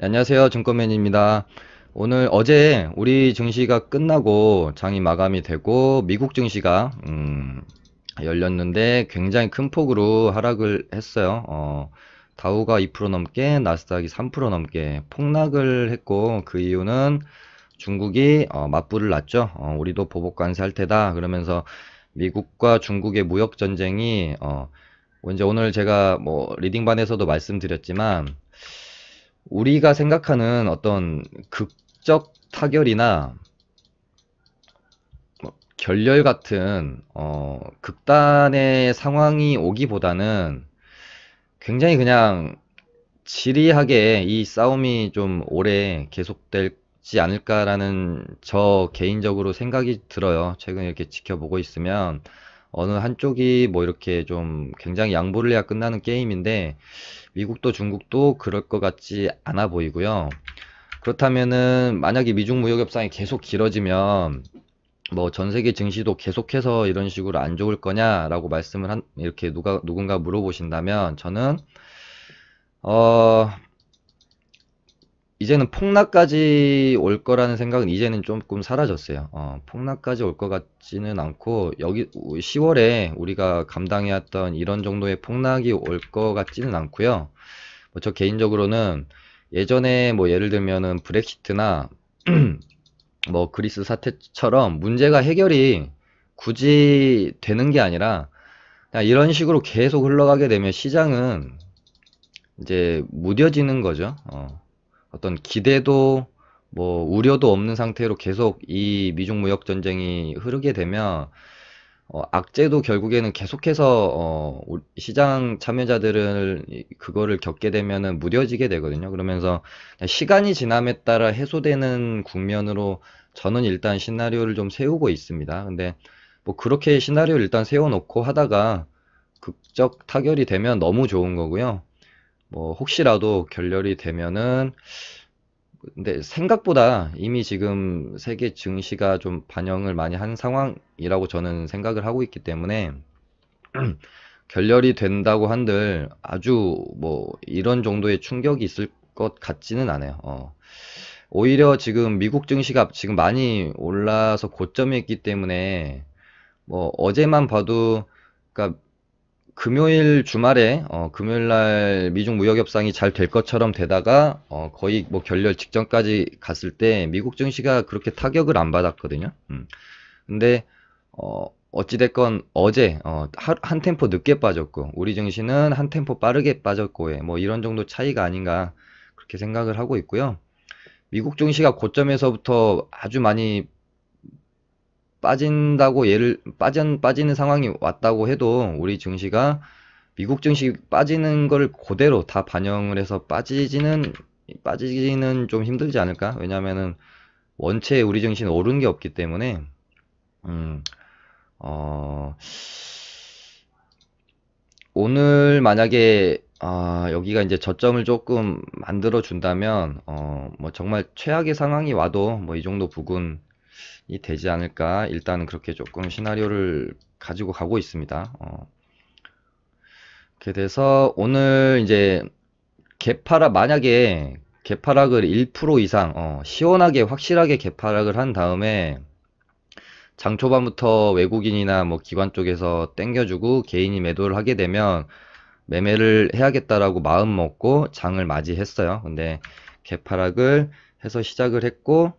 네, 안녕하세요. 증권맨입니다. 오늘 어제 우리 증시가 끝나고 장이 마감이 되고 미국 증시가 열렸는데 굉장히 큰 폭으로 하락을 했어요. 다우가 2% 넘게, 나스닥이 3% 넘게 폭락을 했고 그 이유는 중국이 맞불을 놨죠. 우리도 보복 관세할 테다 그러면서 미국과 중국의 무역 전쟁이 이제 오늘 제가 뭐 리딩반에서도 말씀드렸지만 우리가 생각하는 어떤 극적 타결이나 뭐 결렬 같은 극단의 상황이 오기보다는 굉장히 그냥 지리하게 이 싸움이 좀 오래 계속될지 않을까라는 저 개인적으로 생각이 들어요. 최근 이렇게 지켜보고 있으면 어느 한쪽이 뭐 이렇게 좀 굉장히 양보를 해야 끝나는 게임인데 미국도 중국도 그럴 것 같지 않아 보이고요. 그렇다면은 만약에 미중 무역 협상이 계속 길어지면 뭐 전 세계 증시도 계속해서 이런 식으로 안 좋을 거냐라고 말씀을 이렇게 누군가 물어보신다면 저는 어 이제는 폭락까지 올 거라는 생각은 이제는 조금 사라졌어요. 폭락까지 올 것 같지는 않고 여기 10월에 우리가 감당해왔던 이런 정도의 폭락이 올 것 같지는 않고요. 뭐 저 개인적으로는 예전에 뭐 예를 들면은 브렉시트나 뭐 그리스 사태처럼 문제가 해결이 굳이 되는 게 아니라 그냥 이런 식으로 계속 흘러가게 되면 시장은 이제 무뎌지는 거죠. 어떤 기대도 뭐 우려도 없는 상태로 계속 이 미중 무역 전쟁이 흐르게 되면 악재도 결국에는 계속해서 시장 참여자들은 그거를 겪게 되면은 무뎌지게 되거든요. 그러면서 시간이 지남에 따라 해소되는 국면으로 저는 일단 시나리오를 좀 세우고 있습니다. 근데 뭐 그렇게 시나리오를 일단 세워놓고 하다가 극적 타결이 되면 너무 좋은 거고요. 뭐 혹시라도 결렬이 되면은 근데 생각보다 이미 지금 세계 증시가 좀 반영을 많이 한 상황이라고 저는 생각을 하고 있기 때문에 결렬이 된다고 한들 아주 뭐 이런 정도의 충격이 있을 것 같지는 않아요. 오히려 지금 미국 증시가 지금 많이 올라서 고점에 있기 때문에 뭐 어제만 봐도 그러니까 금요일 주말에 금요일 날 미중 무역 협상이 잘 될 것처럼 되다가 거의 뭐 결렬 직전까지 갔을 때 미국 증시가 그렇게 타격을 안 받았거든요. 근데 어찌됐건 어제 한 템포 늦게 빠졌고 우리 증시는 한 템포 빠르게 빠졌고 뭐 이런 정도 차이가 아닌가 그렇게 생각을 하고 있고요. 미국 증시가 고점에서부터 아주 많이 빠지는 상황이 왔다고 해도 우리 증시가 미국 증시 빠지는 걸 그대로 다 반영을 해서 빠지지는 좀 힘들지 않을까? 왜냐면은 원체 우리 증시는 오른 게 없기 때문에 음, 어, 오늘 만약에 여기가 이제 저점을 조금 만들어 준다면 뭐 정말 최악의 상황이 와도 뭐 이 정도 부근이 되지 않을까? 일단은 그렇게 조금 시나리오를 가지고 가고 있습니다. 그렇게 돼서 오늘 이제 만약에 개파락을 1% 이상, 시원하게, 확실하게 개파락을 한 다음에 장 초반부터 외국인이나 뭐 기관 쪽에서 땡겨주고 개인이 매도를 하게 되면 매매를 해야겠다라고 마음 먹고 장을 맞이했어요. 근데 개파락을 해서 시작을 했고,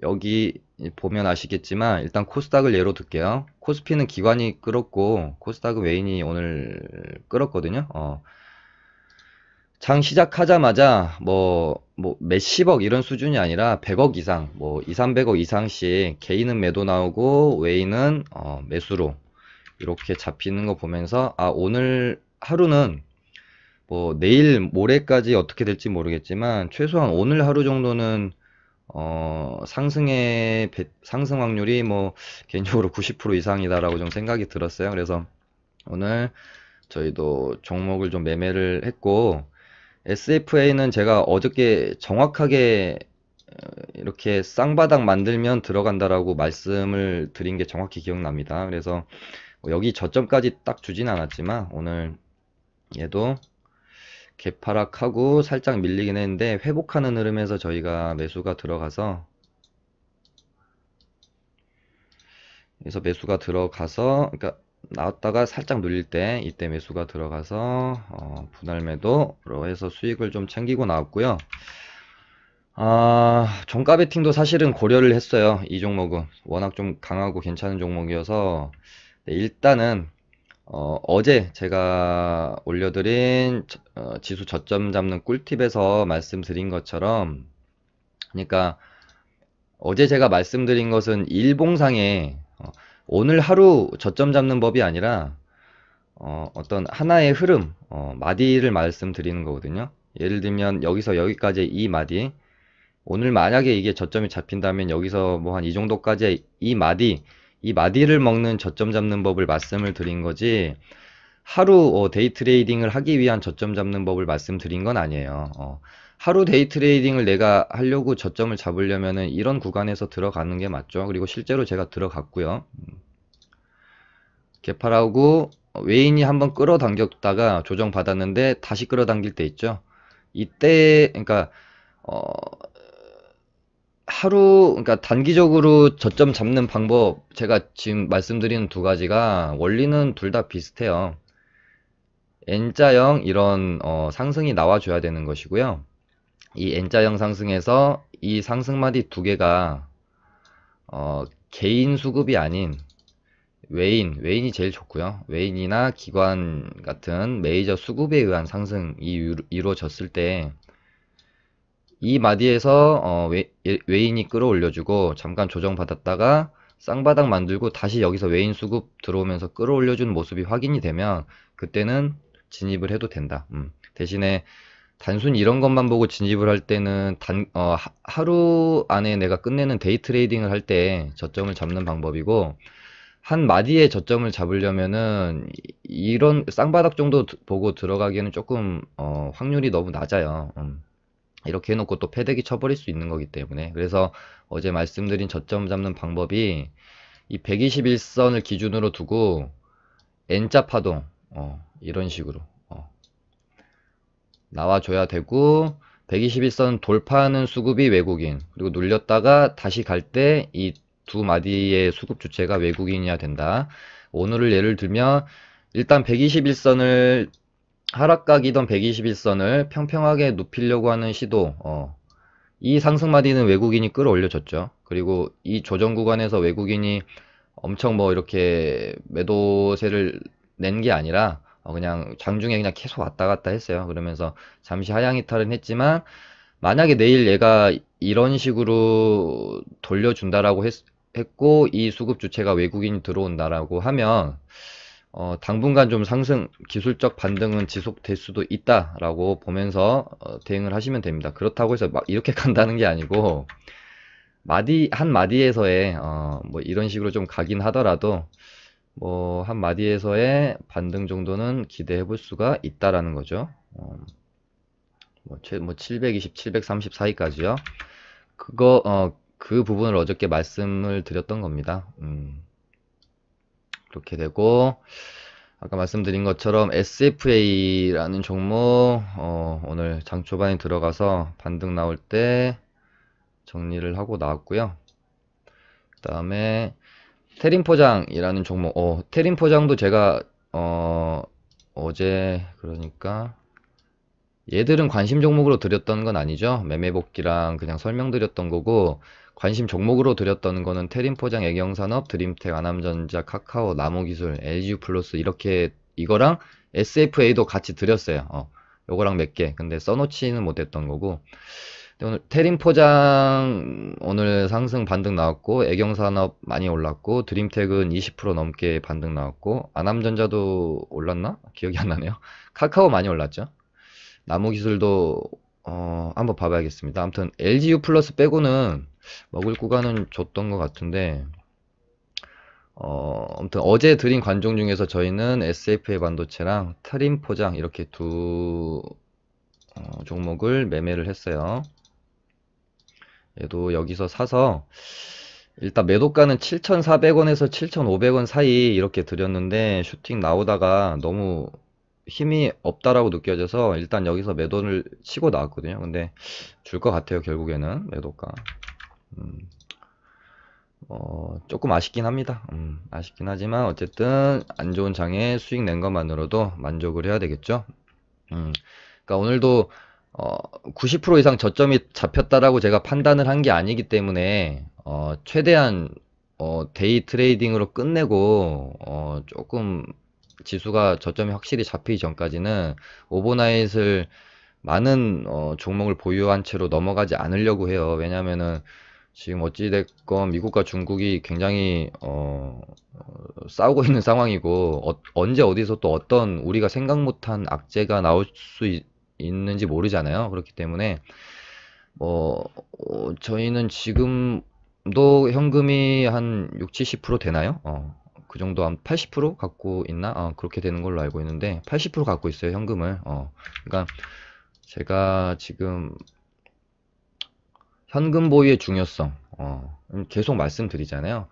여기 보면 아시겠지만 일단 코스닥을 예로 들게요. 코스피는 기관이 끌었고 코스닥은 외인이 오늘 끌었거든요. 장 시작하자마자 뭐 몇십억 이런 수준이 아니라 100억 이상, 뭐 2, 300억 이상씩 개인은 매도 나오고 외인은 매수로 이렇게 잡히는 거 보면서 오늘 하루는 뭐 내일 모레까지 어떻게 될지 모르겠지만 최소한 오늘 하루 정도는 상승 확률이 뭐 개인적으로 90% 이상이다라고 좀 생각이 들었어요. 그래서 오늘 저희도 종목을 좀 매매를 했고 SFA는 제가 어저께 정확하게 이렇게 쌍바닥 만들면 들어간다라고 말씀을 드린 게 정확히 기억납니다. 그래서 뭐 여기 저점까지 딱 주진 않았지만 오늘 얘도 개파락하고 살짝 밀리긴 했는데 회복하는 흐름에서 저희가 매수가 들어가서 그러니까 나왔다가 살짝 눌릴 때 이때 매수가 들어가서 분할 매도로 해서 수익을 좀 챙기고 나왔고요. 종가 베팅도 사실은 고려를 했어요. 이 종목은 워낙 좀 강하고 괜찮은 종목이어서. 네, 일단은 어제 제가 올려드린 지수 저점 잡는 꿀팁에서 말씀드린 것처럼, 그러니까 어제 제가 말씀드린 것은 일봉상에 오늘 하루 저점 잡는 법이 아니라 어떤 하나의 흐름, 마디를 말씀드리는 거거든요. 예를 들면 여기서 여기까지 이 마디, 오늘 만약에 이게 저점이 잡힌다면 여기서 뭐 한 이 정도까지 이 마디를 먹는 저점 잡는 법을 말씀을 드린 거지, 하루 데이 트레이딩을 하기 위한 저점 잡는 법을 말씀드린 건 아니에요. 하루 데이 트레이딩을 내가 하려고 저점을 잡으려면은 이런 구간에서 들어가는 게 맞죠. 그리고 실제로 제가 들어갔고요. 개파라고 외인이 한번 끌어당겼다가 조정받았는데 다시 끌어당길 때 있죠. 이때 그러니까 그러니까 단기적으로 저점 잡는 방법, 제가 지금 말씀드리는 두 가지가 원리는 둘 다 비슷해요. N자형 이런 상승이 나와줘야 되는 것이고요. 이 N자형 상승에서 이 상승마디 두 개가 개인 수급이 아닌 외인이 제일 좋고요. 외인이나 기관 같은 메이저 수급에 의한 상승이 이루어졌을 때 이 마디에서 외인이 끌어올려주고 잠깐 조정받았다가 쌍바닥 만들고 다시 여기서 외인 수급 들어오면서 끌어올려주는 모습이 확인이 되면 그때는 진입을 해도 된다. 대신에 단순히 이런 것만 보고 진입을 할 때는 하루 안에 내가 끝내는 데이 트레이딩을 할 때 저점을 잡는 방법이고, 한 마디의 저점을 잡으려면은 이런 쌍바닥 정도 보고 들어가기에는 조금 확률이 너무 낮아요. 이렇게 해놓고 또 패대기 쳐버릴 수 있는 거기 때문에. 그래서 어제 말씀드린 저점 잡는 방법이 이 121선을 기준으로 두고 N자 파동 이런 식으로 나와줘야 되고, 121선 돌파하는 수급이 외국인, 그리고 눌렸다가 다시 갈 때 이 두 마디의 수급 주체가 외국인이어야 된다. 오늘을 예를 들면 일단 121선을 하락각이던 121선을 평평하게 눕히려고 하는 시도, 이 상승마디는 외국인이 끌어올려줬죠. 그리고 이 조정 구간에서 외국인이 엄청 뭐 이렇게 매도세를 낸 게 아니라 그냥 장중에 그냥 계속 왔다 갔다 했어요. 그러면서 잠시 하향 이탈은 했지만, 만약에 내일 얘가 이런 식으로 돌려준다라고 했고 이 수급 주체가 외국인이 들어온다라고 하면 당분간 좀 기술적 반등은 지속될 수도 있다라고 보면서 대응을 하시면 됩니다. 그렇다고 해서 막 이렇게 간다는 게 아니고, 한 마디에서의 뭐 이런 식으로 좀 가긴 하더라도 뭐 한 마디에서의 반등 정도는 기대해 볼 수가 있다라는 거죠. 뭐 720, 730 사이까지요. 그 부분을 어저께 말씀을 드렸던 겁니다. 그렇게 되고, 아까 말씀드린 것처럼 SFA라는 종목 오늘 장 초반에 들어가서 반등 나올 때 정리를 하고 나왔고요. 그 다음에 테림포장이라는 종목, 테림포장도 제가 어제, 그러니까 얘들은 관심 종목으로 드렸던 건 아니죠. 매매복귀랑 그냥 설명드렸던 거고, 관심 종목으로 드렸던 거는 테림포장, 애경산업, 드림텍, 아남전자, 카카오, 나무기술, LG플러스 이렇게, 이거랑 SFA도 같이 드렸어요. 요거랑 몇 개. 근데 써놓지는 못했던 거고. 오늘 테림포장 오늘 상승 반등 나왔고, 애경산업 많이 올랐고, 드림텍은 20% 넘게 반등 나왔고, 아남전자도 올랐나? 기억이 안 나네요. 카카오 많이 올랐죠. 나무기술도 한번 봐봐야겠습니다. 아무튼 LGU 플러스 빼고는 먹을 구간은 줬던 것 같은데, 아무튼 어제 드린 관종 중에서 저희는 SFA 반도체랑 테림포장 이렇게 두 종목을 매매를 했어요. 얘도 여기서 사서 일단 매도가는 7,400원에서 7,500원 사이 이렇게 드렸는데, 슈팅 나오다가 너무 힘이 없다라고 느껴져서 일단 여기서 매도를 치고 나왔거든요. 근데 줄 것 같아요, 결국에는 매도가. 조금 아쉽긴 합니다. 아쉽긴 하지만 어쨌든 안 좋은 장에 수익 낸 것만으로도 만족을 해야 되겠죠. 그러니까 오늘도 90% 이상 저점이 잡혔다라고 제가 판단을 한 게 아니기 때문에 최대한 데이 트레이딩으로 끝내고 조금 지수가 저점이 확실히 잡히기 전까지는 오버나잇을 많은 종목을 보유한 채로 넘어가지 않으려고 해요. 왜냐면은 지금 어찌됐건 미국과 중국이 굉장히 싸우고 있는 상황이고 언제 어디서 또 어떤 우리가 생각 못한 악재가 나올 수 있는지 모르잖아요. 그렇기 때문에 저희는 지금도 현금이 한 6, 70% 되나요? 그 정도 한 80% 갖고 있나? 그렇게 되는 걸로 알고 있는데 80% 갖고 있어요, 현금을. 그러니까 제가 지금 현금 보유의 중요성, 계속 말씀드리잖아요.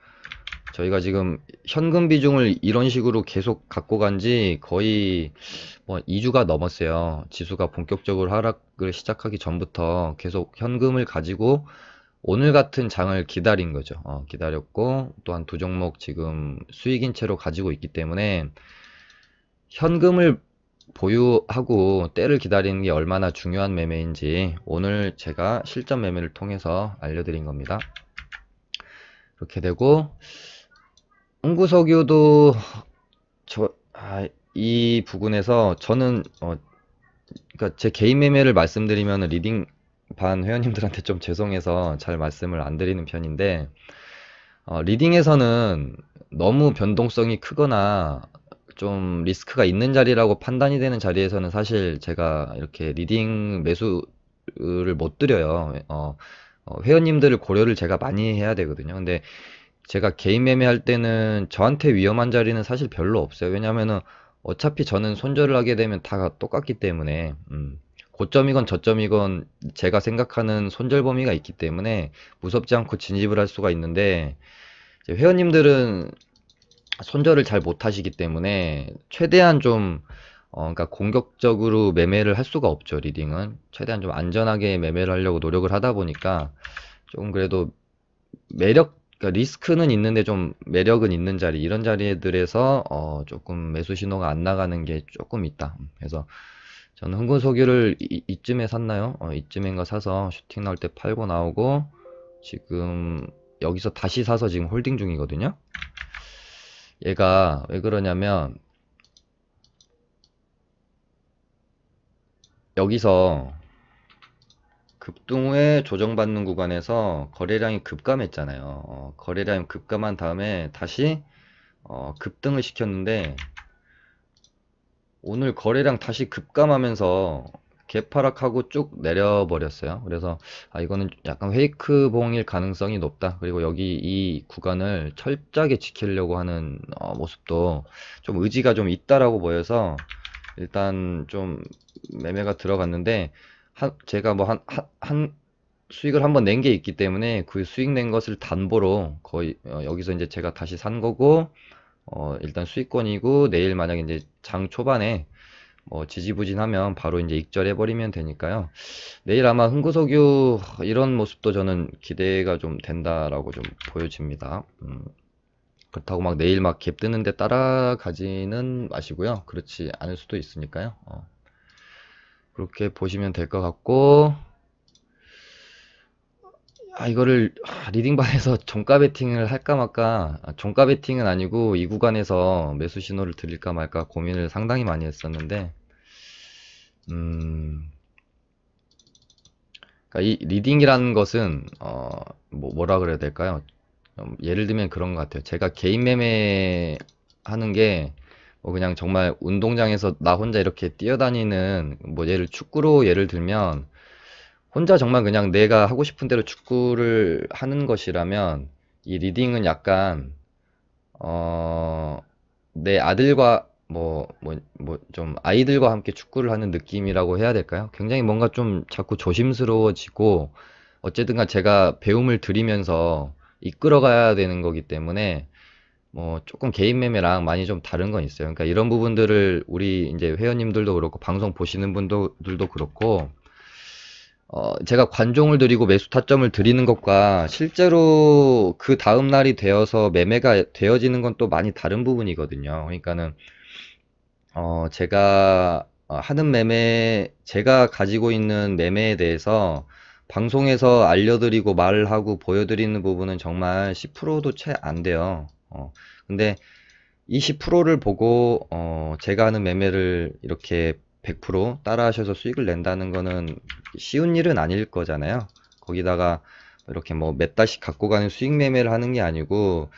저희가 지금 현금 비중을 이런 식으로 계속 갖고 간지 거의 뭐 2주가 넘었어요. 지수가 본격적으로 하락을 시작하기 전부터 계속 현금을 가지고 오늘 같은 장을 기다린 거죠. 기다렸고 또한 두 종목 지금 수익인 채로 가지고 있기 때문에 현금을 보유하고 때를 기다리는 게 얼마나 중요한 매매인지 오늘 제가 실전 매매를 통해서 알려드린 겁니다. 그렇게 되고 홍구석유도 이 부분에서 저는 그러니까 제 개인 매매를 말씀드리면 리딩 반 회원님들한테 좀 죄송해서 잘 말씀을 안 드리는 편인데 리딩에서는 너무 변동성이 크거나 좀 리스크가 있는 자리라고 판단이 되는 자리에서는 사실 제가 이렇게 리딩 매수를 못 드려요. 회원님들을 고려를 제가 많이 해야 되거든요. 근데 제가 개인 매매할 때는 저한테 위험한 자리는 사실 별로 없어요. 왜냐면은 어차피 저는 손절을 하게 되면 다 똑같기 때문에, 고점이건 저점이건 제가 생각하는 손절 범위가 있기 때문에 무섭지 않고 진입을 할 수가 있는데, 이제 회원님들은 손절을 잘 못하시기 때문에 최대한 좀 그러니까 공격적으로 매매를 할 수가 없죠. 리딩은 최대한 좀 안전하게 매매를 하려고 노력을 하다 보니까 좀 그래도 그러니까 리스크는 있는데 좀 매력은 있는 자리 이런 자리들에서 조금 매수 신호가 안 나가는 게 조금 있다. 그래서 저는 흥분소유를 이쯤에 샀나요? 이쯤인가 사서 슈팅 나올 때 팔고 나오고 지금 여기서 다시 사서 지금 홀딩 중이거든요. 얘가 왜 그러냐면 여기서 급등 후에 조정받는 구간에서 거래량이 급감했잖아요. 거래량이 급감한 다음에 다시 급등을 시켰는데 오늘 거래량 다시 급감하면서 개파락하고 쭉 내려버렸어요. 그래서 이거는 약간 페이크 봉일 가능성이 높다. 그리고 여기 이 구간을 철저하게 지키려고 하는 모습도 좀 의지가 좀 있다라고 보여서 일단 좀 매매가 들어갔는데 제가 뭐 한 수익을 한번 낸 게 있기 때문에 그 수익 낸 것을 단보로 거의 여기서 이제 제가 다시 산 거고 일단 수익권이고 내일 만약에 이제 장 초반에 뭐 지지부진하면 바로 이제 익절해 버리면 되니까요. 내일 아마 흥구석유 이런 모습도 저는 기대가 좀 된다라고 좀 보여집니다. 그렇다고 막 내일 막 갭 뜨는데 따라가지는 마시고요. 그렇지 않을 수도 있으니까요. 그렇게 보시면 될 것 같고 이거를 리딩반에서 종가 베팅을 할까 말까 종가 베팅은 아니고 이 구간에서 매수 신호를 드릴까 말까 고민을 상당히 많이 했었는데 그러니까 이 리딩이라는 것은 뭐라 그래야 될까요? 예를 들면 그런 것 같아요. 제가 개인 매매 하는 게 뭐 그냥 정말 운동장에서 나 혼자 이렇게 뛰어다니는 뭐 축구로 예를 들면 혼자 정말 그냥 내가 하고 싶은 대로 축구를 하는 것이라면 이 리딩은 약간 어, 내 아들과 좀 아이들과 함께 축구를 하는 느낌이라고 해야 될까요? 굉장히 뭔가 좀 자꾸 조심스러워지고 어쨌든간 제가 배움을 들이면서 이끌어가야 되는 거기 때문에 뭐 조금 개인 매매랑 많이 좀 다른 건 있어요. 그러니까 이런 부분들을 우리 이제 회원님들도 그렇고 방송 보시는 분들도 그렇고 제가 관종을 드리고 매수 타점을 드리는 것과 실제로 그 다음 날이 되어서 매매가 되어지는 건 또 많이 다른 부분이거든요. 그러니까는 제가 하는 매매, 제가 가지고 있는 매매에 대해서 방송에서 알려드리고 말하고 보여드리는 부분은 정말 10%도 채 안 돼요. 근데 이 10%를 보고 제가 하는 매매를 이렇게 100% 따라 하셔서 수익을 낸다는 거는 쉬운 일은 아닐 거잖아요. 거기다가 이렇게 뭐 몇 달씩 갖고 가는 수익 매매를 하는 게 아니고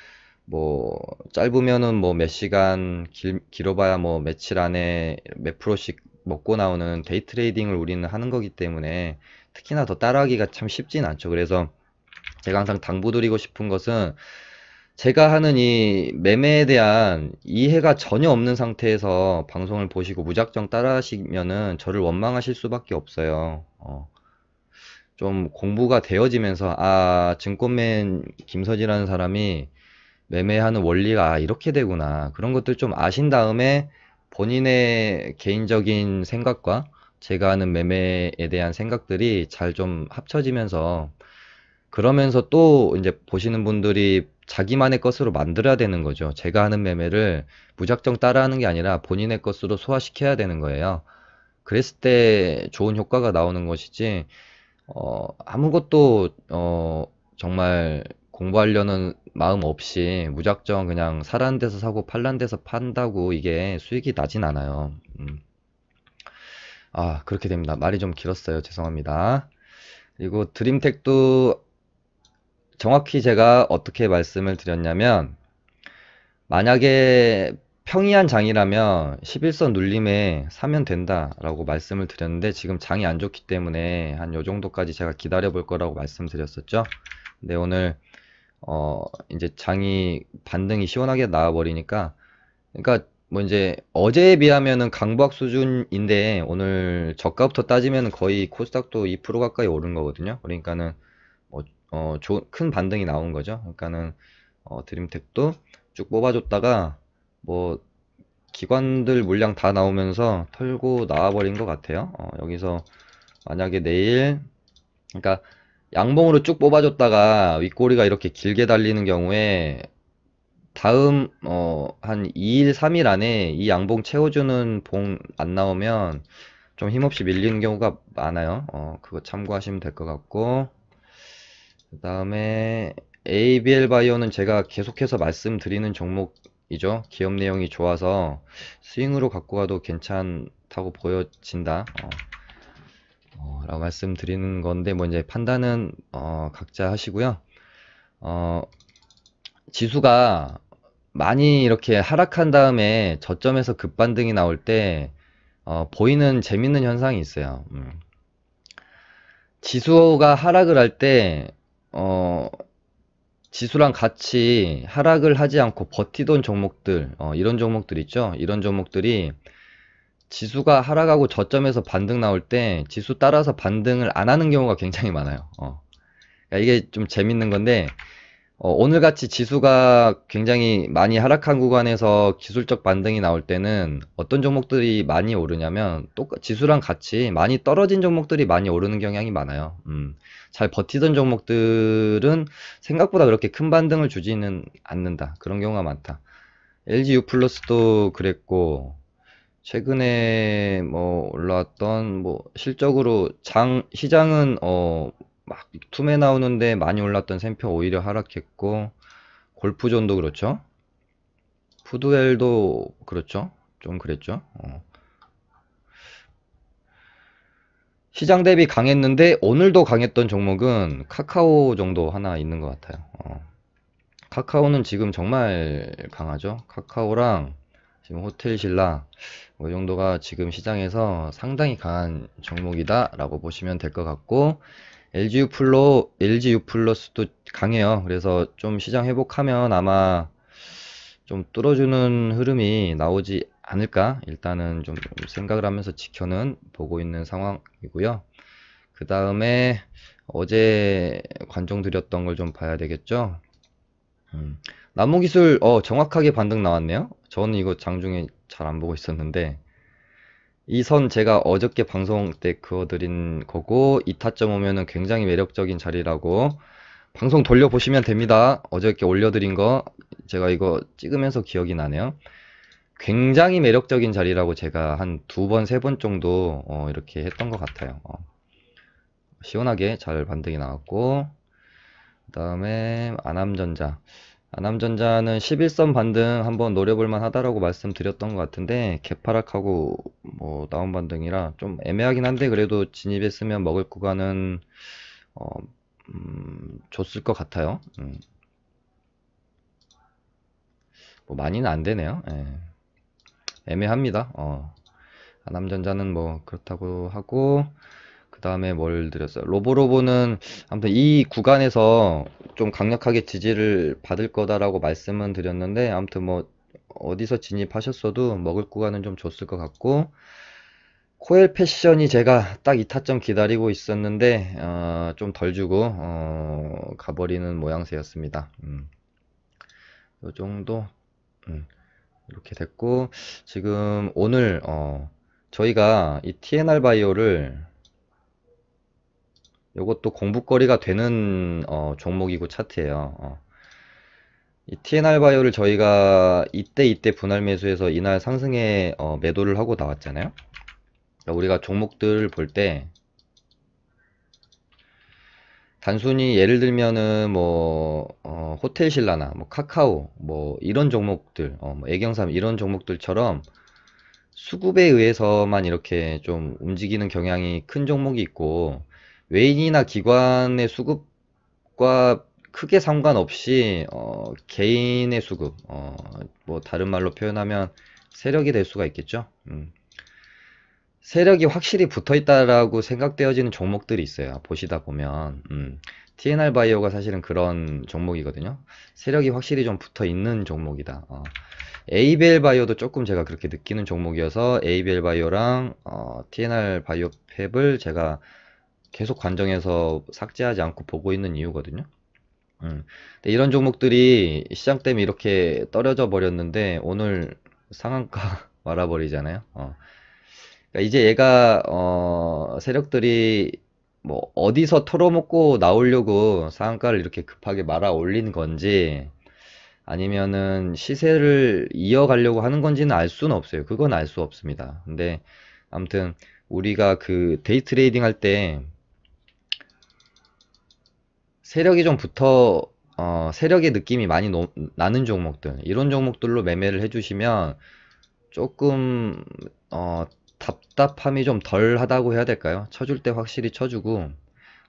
뭐 짧으면은 뭐 몇 시간, 길어봐야 뭐 며칠 안에 몇 프로씩 먹고 나오는 데이 트레이딩을 우리는 하는 거기 때문에 특히나 더 따라하기가 참 쉽진 않죠. 그래서 제가 항상 당부드리고 싶은 것은 제가 하는 이 매매에 대한 이해가 전혀 없는 상태에서 방송을 보시고 무작정 따라하시면은 저를 원망하실 수밖에 없어요. 좀 공부가 되어지면서 증권맨 김서지라는 사람이 매매하는 원리가 이렇게 되구나. 그런 것들 좀 아신 다음에 본인의 개인적인 생각과 제가 하는 매매에 대한 생각들이 잘 좀 합쳐지면서 그러면서 또 이제 보시는 분들이 자기만의 것으로 만들어야 되는 거죠. 제가 하는 매매를 무작정 따라하는 게 아니라 본인의 것으로 소화시켜야 되는 거예요. 그랬을 때 좋은 효과가 나오는 것이지, 아무것도, 정말 공부하려는 마음 없이 무작정 그냥 사라는 데서 사고 팔라는 데서 판다고 이게 수익이 나진 않아요. 그렇게 됩니다. 말이 좀 길었어요. 죄송합니다. 그리고 드림텍도 정확히 제가 어떻게 말씀을 드렸냐면, 만약에 평이한 장이라면 11선 눌림에 사면 된다라고 말씀을 드렸는데 지금 장이 안 좋기 때문에 한 요 정도까지 제가 기다려 볼 거라고 말씀드렸었죠. 근데 오늘 이제 장이 반등이 시원하게 나와 버리니까 그러니까 뭐 이제 어제에 비하면은 강보학 수준인데 오늘 저가부터 따지면 거의 코스닥도 2% 가까이 오른 거거든요. 그러니까는 뭐 큰 반등이 나온 거죠. 그러니까는 드림텍도 쭉 뽑아줬다가 뭐 기관들 물량 다 나오면서 털고 나와버린 것 같아요. 여기서 만약에 내일 그러니까 양봉으로 쭉 뽑아줬다가 윗꼬리가 이렇게 길게 달리는 경우에 다음 한 2일 3일 안에 이 양봉 채워주는 봉 안 나오면 좀 힘없이 밀리는 경우가 많아요. 그거 참고하시면 될 것 같고 그 다음에 ABL 바이오는 제가 계속해서 말씀드리는 종목이죠. 기업 내용이 좋아서 스윙으로 갖고 가도 괜찮다고 보여진다. 라고 말씀드리는 건데 뭐 이제 판단은 각자 하시고요. 지수가 많이 이렇게 하락한 다음에 저점에서 급반등이 나올 때 보이는 재밌는 현상이 있어요. 지수가 하락을 할 때 지수랑 같이 하락을 하지 않고 버티던 종목들, 이런 종목들 있죠? 이런 종목들이 지수가 하락하고 저점에서 반등 나올 때 지수 따라서 반등을 안 하는 경우가 굉장히 많아요. 그러니까 이게 좀 재밌는 건데, 오늘같이 지수가 굉장히 많이 하락한 구간에서 기술적 반등이 나올 때는 어떤 종목들이 많이 오르냐면 지수랑 같이 많이 떨어진 종목들이 많이 오르는 경향이 많아요. 잘 버티던 종목들은 생각보다 그렇게 큰 반등을 주지는 않는다. 그런 경우가 많다. LG U+도 그랬고 최근에 뭐 올라왔던 뭐 실적으로 시장은 막 tum에 나오는데 많이 올랐던 샘표 오히려 하락했고 골프존도 그렇죠. 푸드웰도 그렇죠. 좀 그랬죠. 시장 대비 강했는데 오늘도 강했던 종목은 카카오 정도 하나 있는 것 같아요. 카카오는 지금 정말 강하죠. 카카오랑 지금 호텔신라 뭐 이 정도가 지금 시장에서 상당히 강한 종목이다 라고 보시면 될 것 같고 LG U 플러스도 강해요. 그래서 좀 시장 회복하면 아마 좀 뚫어주는 흐름이 나오지 않을까 일단은 좀 생각을 하면서 지켜는 보고 있는 상황이고요. 그 다음에 어제 관종 드렸던 걸 좀 봐야 되겠죠. 나무기술, 정확하게 반등 나왔네요. 저는 이거 장중에 잘 안 보고 있었는데, 이 선 제가 어저께 방송 때 그어드린 거고, 이 타점 오면은 굉장히 매력적인 자리라고, 방송 돌려보시면 됩니다. 어저께 올려드린 거, 제가 이거 찍으면서 기억이 나네요. 굉장히 매력적인 자리라고 제가 한 두 번, 세 번 정도, 이렇게 했던 것 같아요. 시원하게 잘 반등이 나왔고, 그 다음에 아남전자. 아남전자는 11선 반등 한번 노려볼만 하다라고 말씀드렸던 것 같은데 개파락하고 뭐 다운 반등이라 좀 애매하긴 한데 그래도 진입했으면 먹을 구간은 어, 줬을 것 같아요. 뭐 많이는 안 되네요. 예. 애매합니다. 아남전자는 뭐 그렇다고 하고 그 다음에 뭘 드렸어요? 로보로보는 아무튼 이 구간에서 좀 강력하게 지지를 받을 거다라고 말씀은 드렸는데 아무튼 뭐 어디서 진입하셨어도 먹을 구간은 좀 줬을 것 같고 코엘 패션이 제가 딱 이 타점 기다리고 있었는데 좀 덜 주고 가버리는 모양새였습니다. 요 정도 이렇게 됐고 지금 오늘 저희가 이 TNR 바이오를 요것도 공부거리가 되는 종목이고 차트예요. 이 TNR 바이오를 저희가 이때 분할 매수해서 이날 상승에 매도를 하고 나왔잖아요. 그러니까 우리가 종목들 볼 때 단순히 예를 들면은 뭐 호텔신라나 뭐 카카오 뭐 이런 종목들 뭐 애경삼 이런 종목들처럼 수급에 의해서만 이렇게 좀 움직이는 경향이 큰 종목이 있고 외인이나 기관의 수급과 크게 상관없이 개인의 수급 뭐 다른 말로 표현하면 세력이 될 수가 있겠죠. 세력이 확실히 붙어 있다라고 생각되어지는 종목들이 있어요. 보시다 보면 TNR 바이오가 사실은 그런 종목이거든요. 세력이 확실히 좀 붙어 있는 종목이다. ABL 바이오도 조금 제가 그렇게 느끼는 종목이어서 ABL 바이오랑 TNR 바이오 팹을 제가 계속 관정해서 삭제하지 않고 보고 있는 이유거든요. 근데 이런 종목들이 시장 때문에 이렇게 떨어져 버렸는데 오늘 상한가 말아버리잖아요. 그러니까 이제 얘가 세력들이 뭐 어디서 털어먹고 나오려고 상한가를 이렇게 급하게 말아 올린 건지 아니면은 시세를 이어가려고 하는 건지는 알 수는 없어요. 그건 알 수 없습니다. 근데 아무튼 우리가 그 데이 트레이딩 할 때 세력이 좀 붙어 세력의 느낌이 많이 나는 종목들 이런 종목들로 매매를 해주시면 조금 답답함이 좀 덜 하다고 해야 될까요? 쳐줄 때 확실히 쳐주고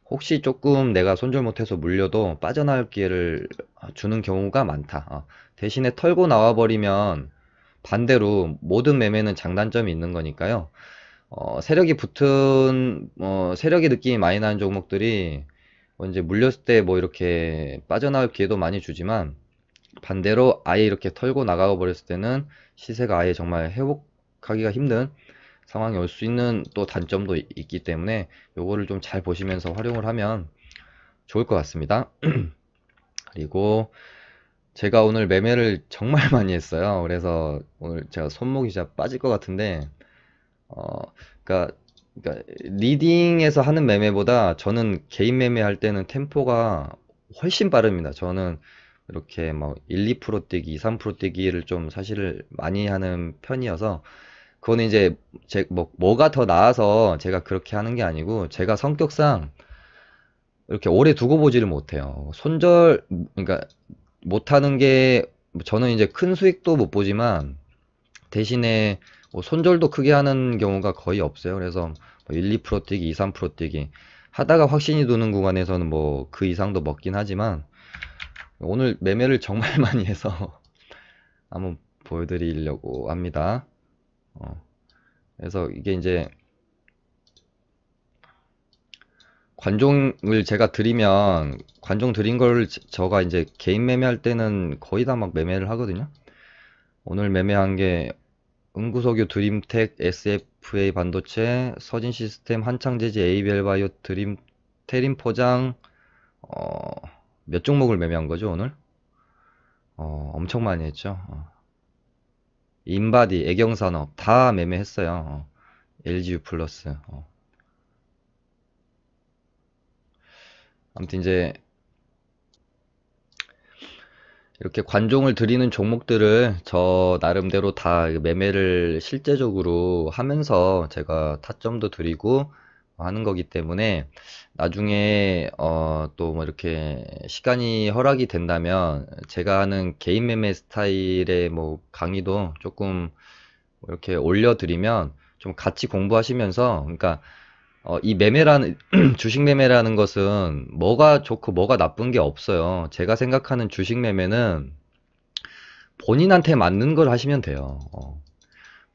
혹시 조금 내가 손절 못해서 물려도 빠져나올 기회를 주는 경우가 많다. 대신에 털고 나와버리면 반대로 모든 매매는 장단점이 있는 거니까요. 세력이 붙은 세력의 느낌이 많이 나는 종목들이 이제 물렸을 때 뭐 이렇게 빠져나올 기회도 많이 주지만 반대로 아예 이렇게 털고 나가 버렸을 때는 시세가 아예 정말 회복하기가 힘든 상황이 올 수 있는 또 단점도 있기 때문에 요거를 좀 잘 보시면서 활용을 하면 좋을 것 같습니다. 그리고 제가 오늘 매매를 정말 많이 했어요. 그래서 오늘 제가 손목이 진짜 빠질 것 같은데 어 그러니까, 리딩에서 하는 매매보다 저는 개인 매매할 때는 템포가 훨씬 빠릅니다. 저는 이렇게 막 1, 2% 뛰기, 2, 3% 뛰기를 좀 사실 많이 하는 편이어서 그거는 이제 뭐가 더 나아서 제가 그렇게 하는 게 아니고 제가 성격상 이렇게 오래 두고 보지를 못해요. 그러니까 못하는 게 저는 이제 큰 수익도 못 보지만 대신에 뭐 손절도 크게 하는 경우가 거의 없어요. 그래서 뭐 1, 2% 뛰기, 2, 3% 뛰기 하다가 확신이 도는 구간에서는 뭐 그 이상도 먹긴 하지만 오늘 매매를 정말 많이 해서 한번 보여드리려고 합니다. 그래서 이게 이제 관종을 제가 드리면 관종 드린 걸 저가 이제 개인 매매할 때는 거의 다 막 매매를 하거든요. 오늘 매매한 게 응구석유 드림텍 SFA 반도체 서진 시스템 한창제지 ABL 바이오 드림 테림 포장 몇 종목을 매매한 거죠 오늘? 엄청 많이 했죠. 인바디, 애경산업 다 매매했어요. LGU 플러스. 아무튼 이제 이렇게 관종을 드리는 종목들을 저 나름대로 다 매매를 실제적으로 하면서 제가 타점도 드리고 하는 거기 때문에 나중에 또 뭐 이렇게 시간이 허락이 된다면 제가 하는 개인 매매 스타일의 뭐 강의도 조금 이렇게 올려드리면 좀 같이 공부하시면서, 그러니까 이 매매라는 주식 매매라는 것은 뭐가 좋고 뭐가 나쁜 게 없어요. 제가 생각하는 주식 매매는 본인한테 맞는 걸 하시면 돼요.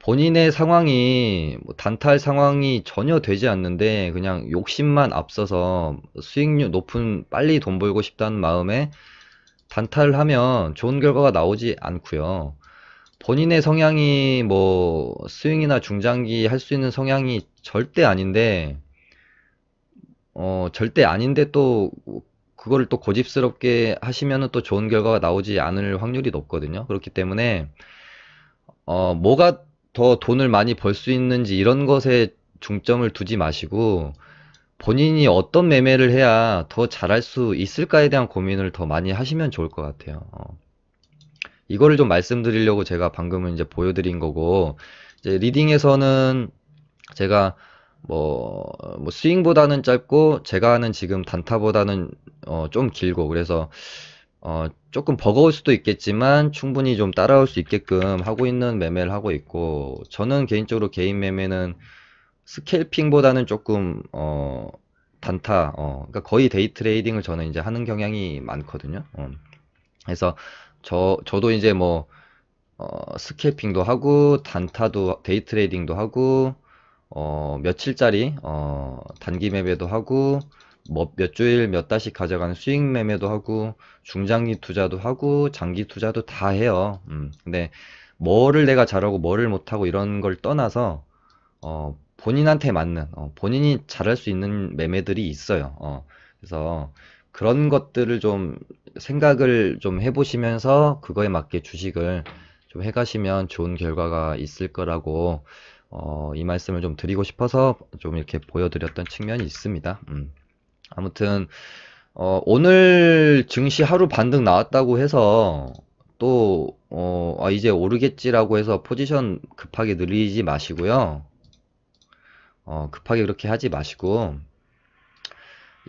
본인의 상황이 뭐 단타할 상황이 전혀 되지 않는데 그냥 욕심만 앞서서 수익률 높은 빨리 돈 벌고 싶다는 마음에 단타를 하면 좋은 결과가 나오지 않고요. 본인의 성향이 뭐 스윙이나 중장기 할 수 있는 성향이 절대 아닌데 또 그거를 또 고집스럽게 하시면은 또 좋은 결과가 나오지 않을 확률이 높거든요. 그렇기 때문에 뭐가 더 돈을 많이 벌 수 있는지 이런 것에 중점을 두지 마시고 본인이 어떤 매매를 해야 더 잘할 수 있을까에 대한 고민을 더 많이 하시면 좋을 것 같아요. 이거를 좀 말씀드리려고 제가 방금은 이제 보여드린 거고, 이제 리딩에서는 제가 뭐 스윙보다는 짧고 제가 하는 지금 단타보다는 좀 길고, 그래서 조금 버거울 수도 있겠지만 충분히 좀 따라올 수 있게끔 하고 있는 매매를 하고 있고, 저는 개인적으로 개인 매매는 스캘핑보다는 조금 단타, 그러니까 거의 데이 트레이딩을 저는 이제 하는 경향이 많거든요. 그래서 저도 이제 뭐 스캘핑도 하고 단타도 데이 트레이딩도 하고 며칠짜리 단기 매매도 하고 뭐 몇 주일 몇 달씩 가져가는 수익 매매도 하고 중장기 투자도 하고 장기 투자도 다 해요. 근데 뭐를 내가 잘하고 뭐를 못하고 이런 걸 떠나서 본인한테 맞는 본인이 잘할 수 있는 매매들이 있어요. 그래서 그런 것들을 좀 생각을 좀 해보시면서 그거에 맞게 주식을 좀 해가시면 좋은 결과가 있을 거라고 이 말씀을 좀 드리고 싶어서 좀 이렇게 보여드렸던 측면이 있습니다. 아무튼 오늘 증시 하루 반등 나왔다고 해서 또 이제 오르겠지라고 해서 포지션 급하게 늘리지 마시고요. 급하게 그렇게 하지 마시고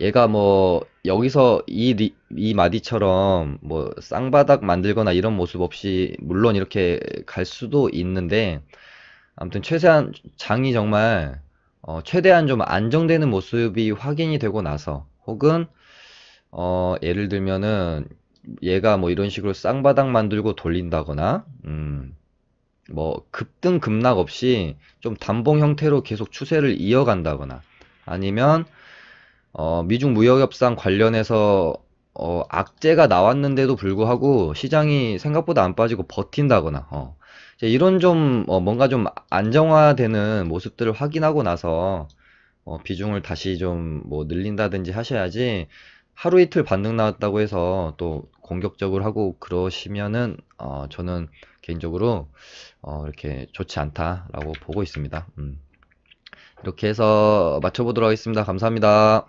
얘가 뭐 여기서 이 마디처럼 뭐 쌍바닥 만들거나 이런 모습 없이 물론 이렇게 갈 수도 있는데, 아무튼 최대한 장이 정말 최대한 좀 안정되는 모습이 확인이 되고 나서, 혹은 예를 들면은 얘가 뭐 이런 식으로 쌍바닥 만들고 돌린다거나 뭐 급등 급락 없이 좀 단봉 형태로 계속 추세를 이어간다거나, 아니면 미중 무역 협상 관련해서 악재가 나왔는데도 불구하고 시장이 생각보다 안 빠지고 버틴다거나, 이제 이런 좀 뭔가 좀 안정화되는 모습들을 확인하고 나서 비중을 다시 좀 뭐 늘린다든지 하셔야지, 하루 이틀 반등 나왔다고 해서 또 공격적으로 하고 그러시면은 저는 개인적으로 이렇게 좋지 않다라고 보고 있습니다. 이렇게 해서 맞춰보도록 하겠습니다. 감사합니다.